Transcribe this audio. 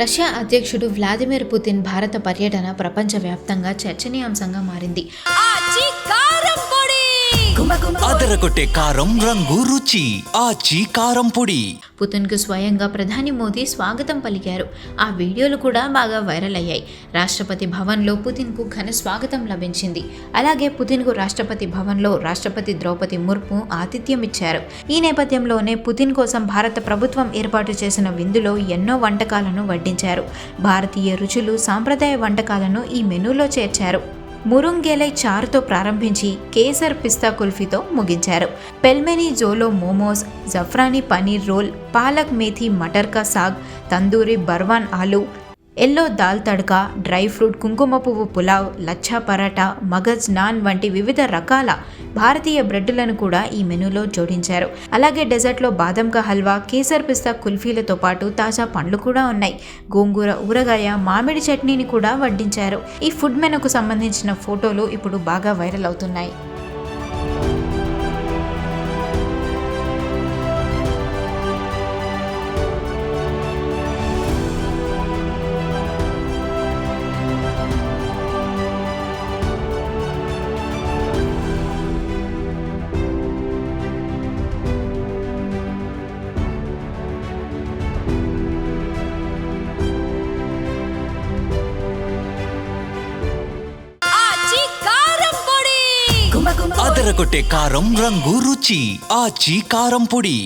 Russia అధ్యక్షుడు Vladimir Putin భారత పర్యటన ప్రపంచవ్యాప్తంగా చర్చనీయాంశంగా మారింది. అదరగొట్టే కారం రంగు రుచి ఆచి కారం పొడి. పుతిన్కు స్వయంగా ప్రధాని మోదీ స్వాగతం పలికారు. ఆ వీడియోలు కూడా బాగా వైరల్ అయ్యాయి. రాష్ట్రపతి భవన్లో పుతిన్కు ఘన స్వాగతం లభించింది. అలాగే పుతిన్కు రాష్ట్రపతి భవన్లో రాష్ట్రపతి ద్రౌపది ముర్ము ఆతిథ్యం ఇచ్చారు. ఈ నేపథ్యంలోనే పుతిన్ కోసం భారత ప్రభుత్వం ఏర్పాటు చేసిన విందులో ఎన్నో వంటకాలను వడ్డించారు. భారతీయ రుచులు, సాంప్రదాయ వంటకాలను ఈ మెనూలో చేర్చారు. మురుంగేలై చారుతో ప్రారంభించి కేసర్ పిస్తా కుల్ఫీతో ముగించారు. పెల్మెనీ జోలో మోమోస్, జఫ్రానీ పనీర్ రోల్, పాలక్ మేథీ మటర్ కా సాగ్, తందూరి బర్వాన్ ఆలు, yellow dal tadka, dry fruit కుంకుమ పువ్వు పులావ్, లచ్చా పరాటా, మగజ్ నాన్ వంటి వివిధ రకాల భారతీయ బ్రెడ్లను కూడా ఈ మెనూలో జోడించారు. అలాగే డెజర్ట్లో బాదం కా హల్వా, కేసర్ పిస్తా కుల్ఫీలతో పాటు తాజా పండ్లు కూడా ఉన్నాయి. గోంగూర ఊరగాయ, మామిడి చట్నీని కూడా వడ్డించారు. ఈ ఫుడ్ మెనూకు సంబంధించిన ఫోటోలు ఇప్పుడు బాగా వైరల్ అవుతున్నాయి. అదరగొట్టే కారం రంగు రుచి ఆచి కారం పొడి.